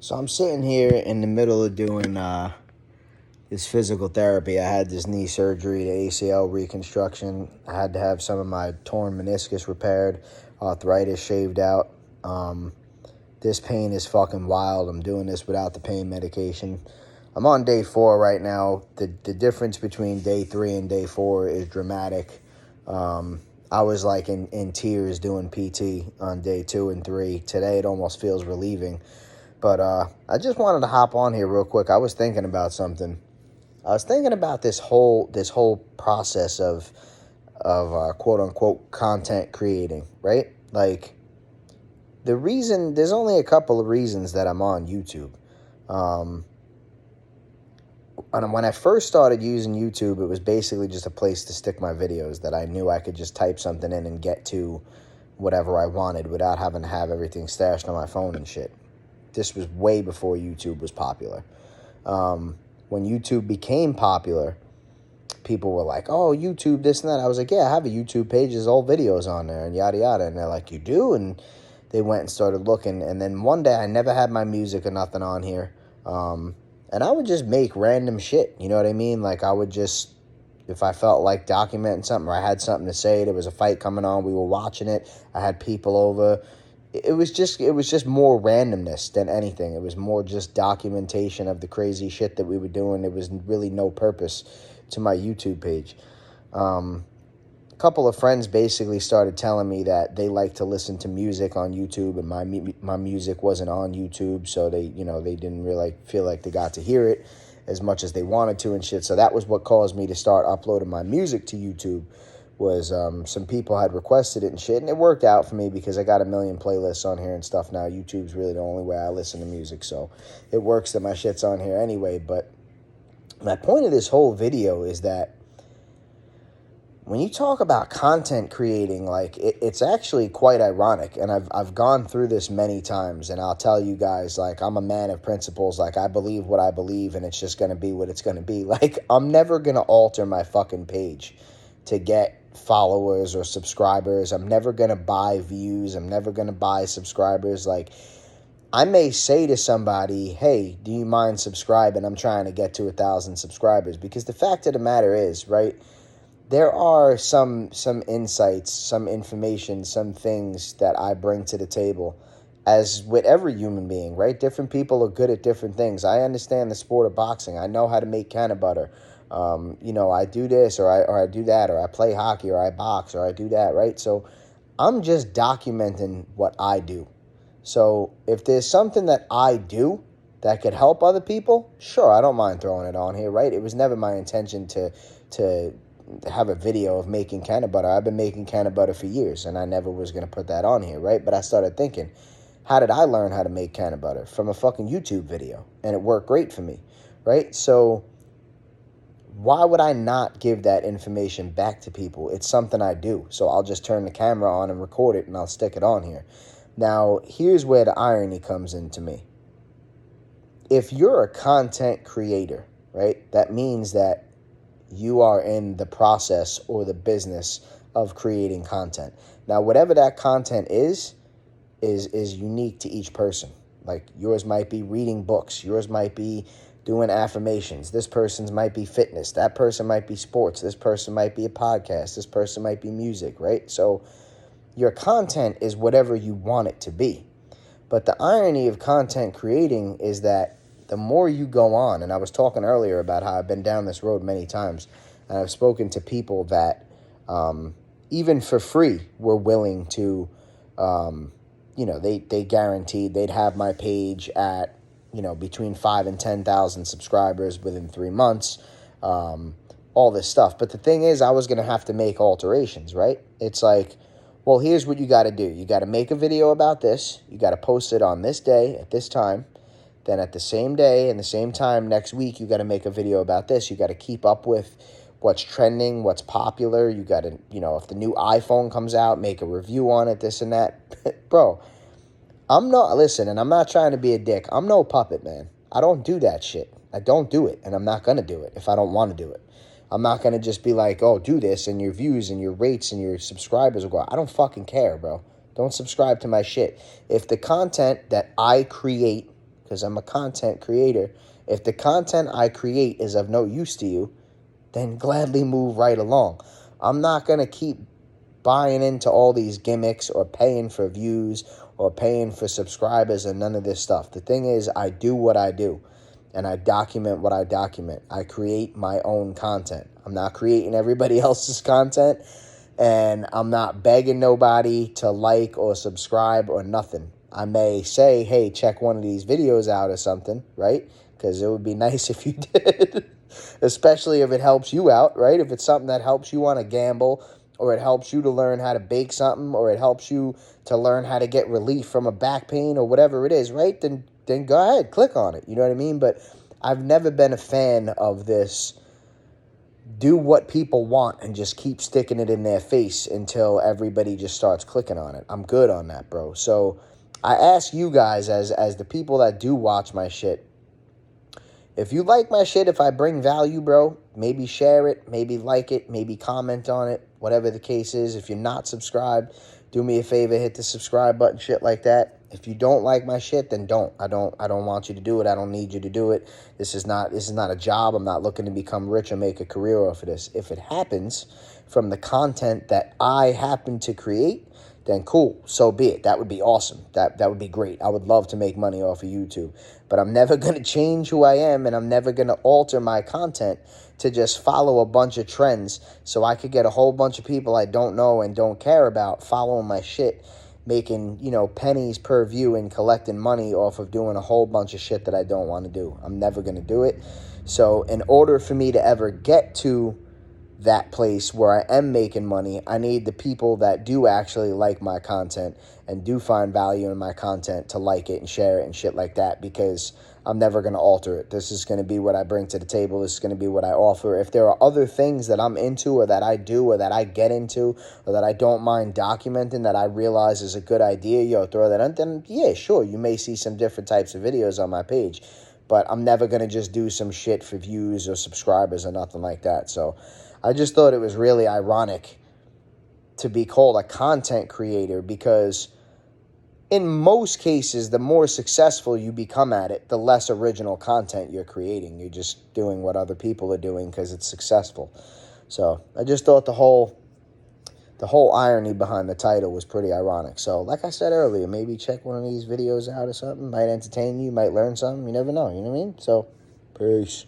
So I'm sitting here in the middle of doing this physical therapy. I had this knee surgery, the ACL reconstruction. I had to have some of my torn meniscus repaired, arthritis shaved out. This pain is fucking wild. I'm doing this without the pain medication. I'm on day 4 right now. The difference between day 3 and day 4 is dramatic. I was like in tears doing PT on day 2 and 3. Today it almost feels relieving. But I just wanted to hop on here real quick. I was thinking about something. I was thinking about this whole process of quote unquote content creating, right? Like there's only a couple of reasons that I'm on YouTube. And when I first started using YouTube, it was basically just a place to stick my videos that I knew I could just type something in and get to whatever I wanted without having to have everything stashed on my phone and shit. This was way before YouTube was popular. When YouTube became popular, people were like, oh, YouTube, this and that. I was like, yeah, I have a YouTube page. There's all videos on there and yada, yada. And they're like, you do? And they went and started looking. And then one day I never had my music or nothing on here. And I would just make random shit. You know what I mean? Like I would just, if I felt like documenting something or I had something to say, there was a fight coming on, we were watching it, I had people over. It was just more randomness than anything. It was more just documentation of the crazy shit that we were doing. There was really no purpose to my YouTube page. A couple of friends basically started telling me that they like to listen to music on YouTube, and my music wasn't on YouTube, so they didn't really feel like they got to hear it as much as they wanted to and shit. So that was what caused me to start uploading my music to YouTube. Was some people had requested it and shit, and it worked out for me because I got a million playlists on here and stuff now. YouTube's really the only way I listen to music, so it works that my shit's on here anyway. But my point of this whole video is that when you talk about content creating, like it's actually quite ironic, and I've gone through this many times, and I'll tell you guys, like, I'm a man of principles. Like, I believe what I believe, and it's just going to be what it's going to be. Like, I'm never going to alter my fucking page to get followers or subscribers. I'm never going to buy views. I'm never going to buy subscribers. Like, I may say to somebody, hey, do you mind subscribing? I'm trying to get to 1,000 subscribers. Because the fact of the matter is, right, there are some insights, some information, some things that I bring to the table, as with every human being, right? Different people are good at different things. I understand the sport of boxing. I know how to make canna butter. I do this or I do that, or I play hockey, or I box, or I do that, right? So I'm just documenting what I do. So if there's something that I do that could help other people, sure, I don't mind throwing it on here, right? It was never my intention to have a video of making canna butter. I've been making canna butter for years, and I never was going to put that on here, right? But I started thinking, how did I learn how to make canna butter? From a fucking YouTube video, and it worked great for me, right? So why would I not give that information back to people? It's something I do. So I'll just turn the camera on and record it, and I'll stick it on here. Now, here's where the irony comes into me. If you're a content creator, right, that means that you are in the process or the business of creating content. Now, whatever that content is unique to each person. Like, yours might be reading books. Yours might be doing affirmations. This person's might be fitness. That person might be sports. This person might be a podcast. This person might be music, right? So your content is whatever you want it to be. But the irony of content creating is that the more you go on, and I was talking earlier about how I've been down this road many times, and I've spoken to people that even for free were willing to, they guaranteed they'd have my page at, between 5 and 10,000 subscribers within 3 months, all this stuff. But the thing is, I was going to have to make alterations, right? It's like, well, here's what you got to do. You got to make a video about this. You got to post it on this day at this time. Then at the same day and the same time next week, you got to make a video about this. You got to keep up with what's trending, what's popular. You got to, if the new iPhone comes out, make a review on it, this and that. Bro, I'm not trying to be a dick. I'm no puppet, man. I don't do that shit. I don't do it, and I'm not going to do it if I don't want to do it. I'm not going to just be like, oh, do this, and your views and your rates and your subscribers will go out. I don't fucking care, bro. Don't subscribe to my shit. If the content that I create, because I'm a content creator. If the content I create is of no use to you, then gladly move right along. I'm not going to keep buying into all these gimmicks or paying for views or paying for subscribers and none of this stuff. The thing is, I do what I do and I document what I document. I create my own content. I'm not creating everybody else's content, and I'm not begging nobody to like or subscribe or nothing. I may say, hey, check one of these videos out or something, right? Because it would be nice if you did, especially if it helps you out, right? If it's something that helps you want to gamble, or it helps you to learn how to bake something, or it helps you to learn how to get relief from a back pain or whatever it is, right? Then go ahead, click on it. You know what I mean? But I've never been a fan of this do what people want and just keep sticking it in their face until everybody just starts clicking on it. I'm good on that, bro. So I ask you guys, as the people that do watch my shit, if you like my shit, if I bring value, bro, maybe share it, maybe like it, maybe comment on it, whatever the case is. If you're not subscribed, do me a favor, hit the subscribe button, shit like that. If you don't like my shit, then don't. I don't want you to do it. I don't need you to do it. This is not a job. I'm not looking to become rich or make a career off of this. If it happens from the content that I happen to create, then cool, so be it. That would be awesome. That would be great. I would love to make money off of YouTube. But I'm never going to change who I am, and I'm never going to alter my content to just follow a bunch of trends so I could get a whole bunch of people I don't know and don't care about following my shit, making, pennies per view and collecting money off of doing a whole bunch of shit that I don't want to do. I'm never going to do it. So in order for me to ever get to that place where I am making money, I need the people that do actually like my content and do find value in my content to like it and share it and shit like that, because I'm never going to alter it. This is going to be what I bring to the table. This is going to be what I offer. If there are other things that I'm into or that I do or that I get into or that I don't mind documenting that I realize is a good idea, throw that in, then yeah, sure, you may see some different types of videos on my page. But I'm never going to just do some shit for views or subscribers or nothing like that. So I just thought it was really ironic to be called a content creator, because in most cases, the more successful you become at it, the less original content you're creating. You're just doing what other people are doing because it's successful. So I just thought the whole irony behind the title was pretty ironic. So like I said earlier, maybe check one of these videos out or something. Might entertain you, might learn something. You never know, you know what I mean? So, peace.